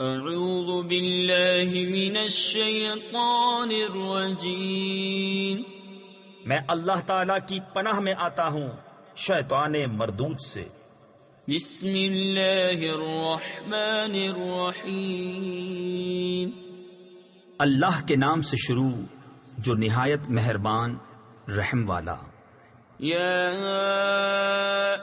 اعوذ باللہ من الشیطان الرجیم، میں اللہ تعالی کی پناہ میں آتا ہوں شیطان مردود سے۔ بسم اللہ الرحمن الرحیم، اللہ کے نام سے شروع جو نہایت مہربان رحم والا۔ یا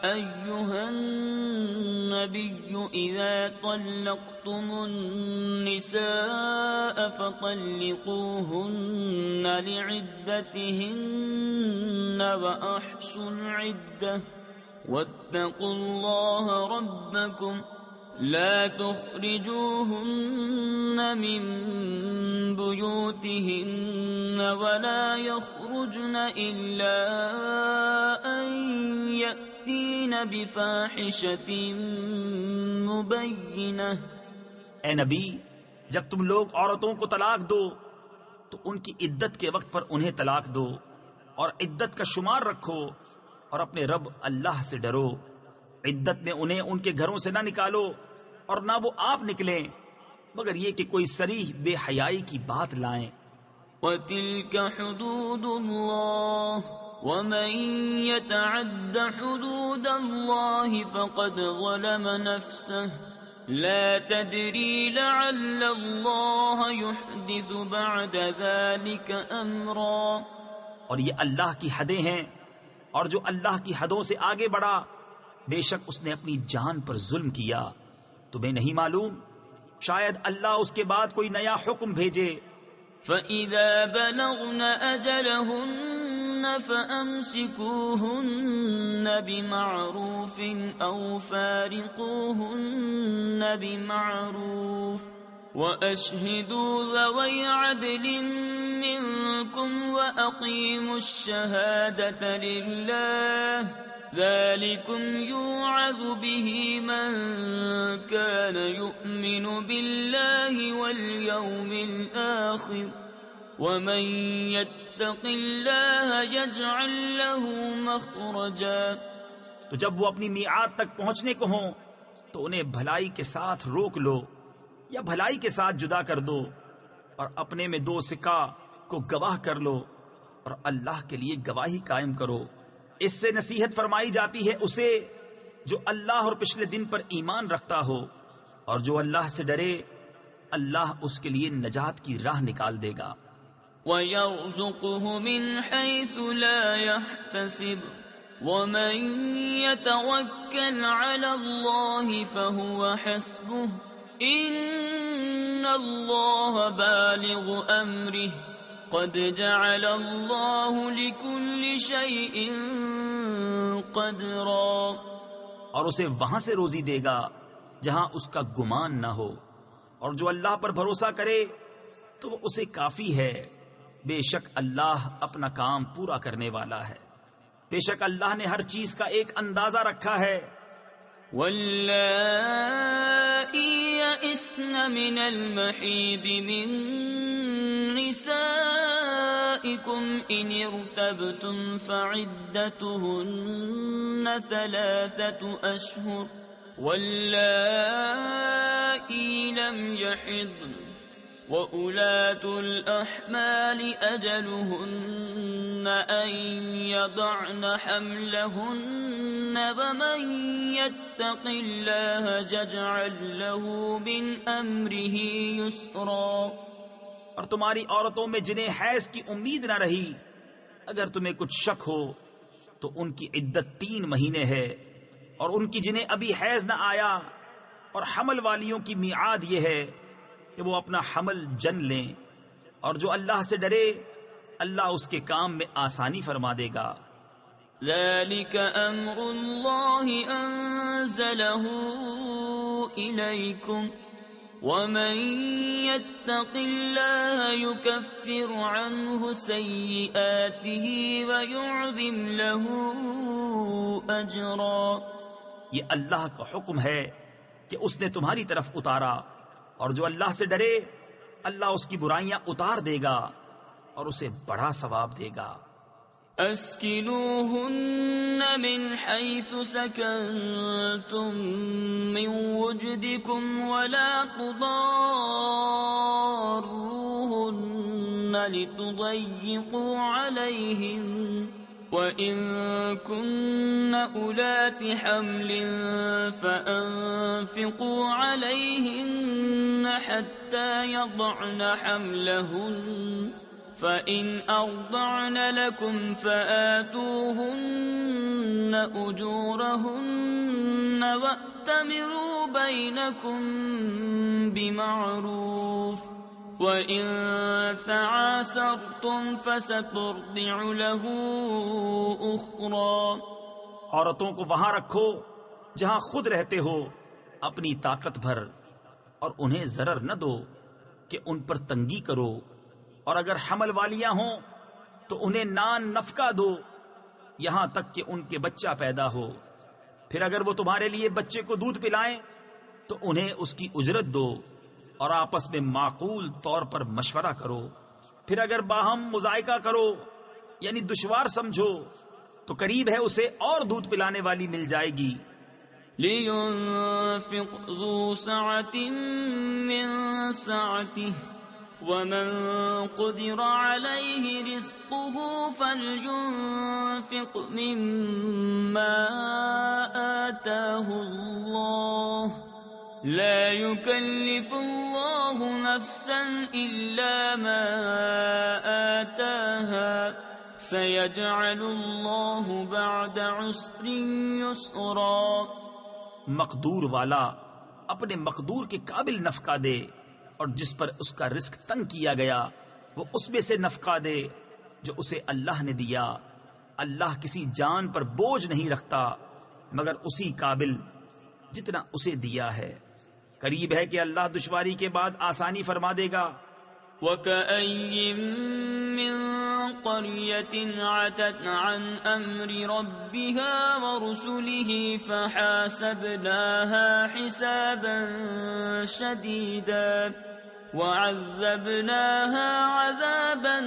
ایہا النبی اذا طلقتم النساء فطلقوهن لعدتهن وأحصوا العدة واتقوا الله ربكم لا تخرجوهن من بيوتهن ولا يخرجن إلا أن يأتين بفاحشة مبينة۔ اے نبی، جب تم لوگ عورتوں کو طلاق دو تو ان کی عدت کے وقت پر انہیں طلاق دو، اور عدت کا شمار رکھو، اور اپنے رب اللہ سے ڈرو۔ عدت میں انہیں ان کے گھروں سے نہ نکالو، اور نہ وہ آپ نکلیں، مگر یہ کہ کوئی صریح بے حیائی کی بات لائیں۔ وَتِلْكَ حُدُودُ اللَّهِ وَمَن يَتَعَدَّ حُدُودَ اللَّهِ فَقَدْ ظَلَمَ نَفْسَهُ لَا تَدْرِي لَعَلَّ اللَّهَ يُحْدِثُ بَعْدَ ذَلِكَ أَمْرًا۔ اور یہ اللہ کی حدیں ہیں، اور جو اللہ کی حدوں سے آگے بڑھا بے شک اس نے اپنی جان پر ظلم کیا۔ تمہیں نہیں معلوم؟ شاید اللہ اس کے بعد کوئی نیا حکم بھیجے۔ فَإِذَا بَلَغْنَ أَجَلَهُنَّ فَأَمْسِكُوهُنَّ بِمَعْرُوفٍ أَوْ فَارِقُوهُنَّ بِمَعْرُوفٍ وَأَشْهِدُوا ذَوَيْ عَدْلٍ مِّنكُمْ وَأَقِيمُوا الشَّهَادَةَ لِلَّهِ ذَلِكُمْ يُوعَظُ بِهِ مَن كَانَ يُؤْمِنُ بِاللَّهِ وَالْيَوْمِ الْآخِرِ وَمَن يَتَّقِ اللَّهَ يَجْعَل لَّهُ مَخْرَجًا۔ تو جب وہ اپنی میعاد تک پہنچنے کو ہوں تو انہیں بھلائی کے ساتھ روک لو یا بھلائی کے ساتھ جدا کر دو، اور اپنے میں دو سکہ کو گواہ کر لو، اور اللہ کے لیے گواہی قائم کرو۔ اس سے نصیحت فرمائی جاتی ہے اسے جو اللہ اور پچھلے دن پر ایمان رکھتا ہو، اور جو اللہ سے ڈرے اللہ اس کے لیے نجات کی راہ نکال دے گا۔ وَيَرْزُقُهُ مِنْ حَيْثُ لَا يَحْتَسِبُ وَمَن يَتَوَكَّلْ عَلَى اللَّهِ فَهُوَ حَسْبُهُ إِنَّ اللَّهَ بَالِغُ أَمْرِهِ قَدْ جَعَلَ اللَّهُ لِكُلِّ شَيْءٍ قَدْرًا۔ اور اسے وہاں سے روزی دے گا جہاں اس کا گمان نہ ہو، اور جو اللہ پر بھروسہ کرے تو وہ اسے کافی ہے۔ بے شک اللہ اپنا کام پورا کرنے والا ہے، بے شک اللہ نے ہر چیز کا ایک اندازہ رکھا ہے۔ وَاللَّائِي يَئِسْنَ مِنَ الْمَحِيضِ مِن نِّسَائِكُمْ إِنِ ارْتَبْتُمْ فَعِدَّتُهُنَّ 3 أَشْهُرٌ وَاللَّائِي لَمْ يَحِضْنَ وَأُولَاتُ الْأَحْمَالِ أَجَلُهُنَّ أَن يَضَعْنَ حَمْلَهُنَّ وَمَن يَتَّقِ اللَّهَ يَجْعَل لَّهُ مِنْ أَمْرِهِ يُسْرًا۔ اور تمہاری عورتوں میں جنہیں حیض کی امید نہ رہی، اگر تمہیں کچھ شک ہو تو ان کی عدت 3 مہینے ہے، اور ان کی جنہیں ابھی حیض نہ آیا، اور حمل والیوں کی میعاد یہ ہے کہ وہ اپنا حمل جن لیں، اور جو اللہ سے ڈرے اللہ اس کے کام میں آسانی فرما دے گا۔ ذَلِكَ أَمْرُ اللَّهِ أَنزَلَهُ إِلَيْكُمْ وَمَن يَتَّقِ اللَّهَ يُكَفِّرْ عَنْهُ سَيِّئَاتِهِ وَيُعْظِمْ لَهُ أَجْرًا۔ یہ اللہ کا حکم ہے کہ اس نے تمہاری طرف اتارا، اور جو اللہ سے ڈرے اللہ اس کی برائیاں اتار دے گا اور اسے بڑا ثواب دے گا۔ أسكنوهن من حيث سكنتم من وجدكم ولا تضاروهن لتضيقوا عليهن وإن كن أولات حمل فأنفقوا عليهن حتى يضعن حملهن فإن أرضعن لكم فآتوهن أجورهن وأتمروا بينكم بمعروف وَإِن تَعَاسَرْتُمْ فَسَتُرْضِعُ لَهُ أُخْرَى۔ عورتوں کو وہاں رکھو جہاں خود رہتے ہو اپنی طاقت بھر، اور انہیں ضرر نہ دو کہ ان پر تنگی کرو، اور اگر حمل والیاں ہوں تو انہیں نان نفقہ دو یہاں تک کہ ان کے بچہ پیدا ہو، پھر اگر وہ تمہارے لیے بچے کو دودھ پلائیں تو انہیں اس کی اجرت دو، اور آپس میں معقول طور پر مشورہ کرو۔ پھر اگر باہم مذائقہ کرو یعنی دشوار سمجھو تو قریب ہے اسے اور دودھ پلانے والی مل جائے گی۔ لِيُنْفِقْ ذُو سَعَةٍ مِّن سَعَتِهِ وَمَن قُدِرَ عَلَيْهِ رِزْقُهُ فَلْيُنْفِقْ مِمَّا آتَاهُ اللَّهُ لا يكلف الله نفسا إلا ما آتاها سيجعل الله بعد عسر يسرا۔ مقدور والا اپنے مقدور کے قابل نفقہ دے، اور جس پر اس کا رزق تنگ کیا گیا وہ اس میں سے نفقہ دے جو اسے اللہ نے دیا۔ اللہ کسی جان پر بوجھ نہیں رکھتا مگر اسی قابل جتنا اسے دیا ہے۔ قریب ہے کہ اللہ دشواری کے بعد آسانی فرما دے گا۔ وَكَأَيٍّ مِّن قَرْيَةٍ عَتَتْ عَنْ أَمْرِ رَبِّهَا وَرُسُلِهِ فَحَاسَبْنَاهَا حِسَابًا شَدِيدًا وَعَذَّبْنَاهَا عَذَابًا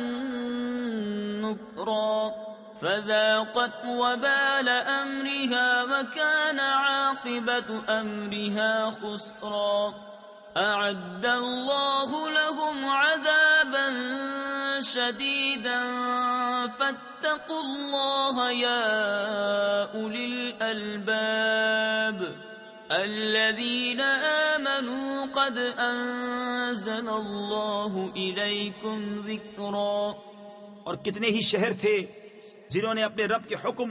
نُكْرًا فذاقت وبال أمرها وكان عاقبة أمرها خسرا۔ أعد الله لهم عذابا شديدا فاتقوا الله يا أولي الألباب الذين آمنوا قد أنزل الله إليكم ذكرا۔ اور کتنے ہی شہر تھے جنہوں نے اپنے رب کے حکم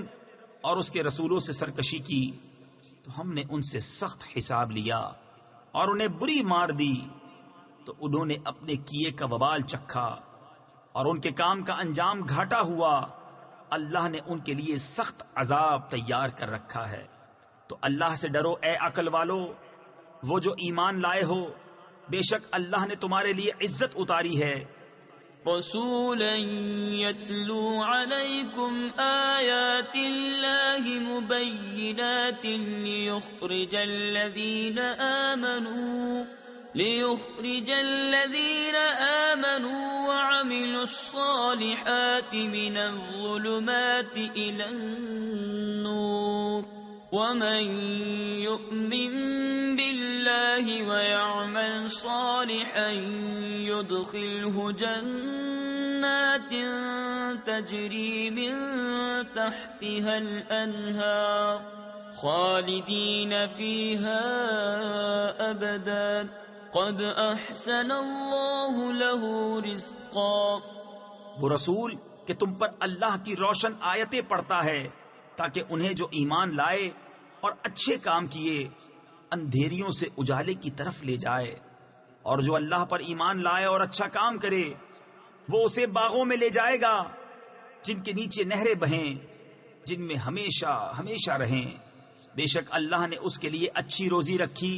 اور اس کے رسولوں سے سرکشی کی تو ہم نے ان سے سخت حساب لیا اور انہیں بری مار دی، تو انہوں نے اپنے کیے کا وبال چکھا اور ان کے کام کا انجام گھاٹا ہوا۔ اللہ نے ان کے لیے سخت عذاب تیار کر رکھا ہے۔ تو اللہ سے ڈرو اے عقل والو، وہ جو ایمان لائے ہو، بے شک اللہ نے تمہارے لیے عزت اتاری ہے۔ رسولا يتلو عليكم آيات الله مبينات ليخرج الذين آمنوا وعملوا الصالحات من الظلمات إلى النور ومن يؤمن بالله ويعمل صالحا يدخله جنات تجري من تحتها الأنهار خالدين فيها أبدا قد أحسن الله له رزقا۔ وہ رسول کہ تم پر اللہ کی روشن آیتیں پڑھتا ہے تاکہ انہیں جو ایمان لائے اور اچھے کام کیے اندھیریوں سے اجالے کی طرف لے جائے، اور جو اللہ پر ایمان لائے اور اچھا کام کرے وہ اسے باغوں میں لے جائے گا جن کے نیچے نہریں بہیں، جن میں ہمیشہ ہمیشہ رہیں۔ بے شک اللہ نے اس کے لیے اچھی روزی رکھی۔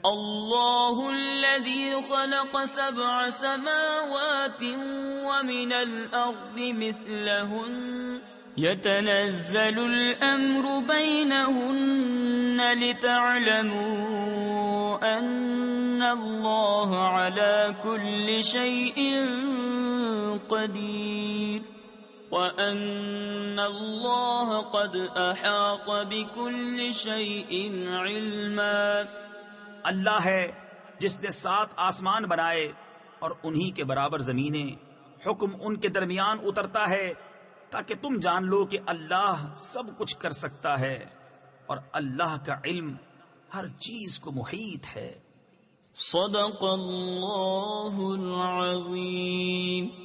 اللہ الذي خلق 7 سماوات ومن الأرض مثلهن يتنزل الأمر بينهن لتعلموا أن الله على كل شيء قدير وَأَنَّ اللَّهَ قَدْ أَحَاطَ بِكُلِّ شَيْءٍ عِلْمًا۔ اللہ ہے جس نے 7 آسمان بنائے اور انہی کے برابر زمینیں، حکم ان کے درمیان اترتا ہے تاکہ تم جان لو کہ اللہ سب کچھ کر سکتا ہے، اور اللہ کا علم ہر چیز کو محیط ہے۔ صدق اللہ العظیم۔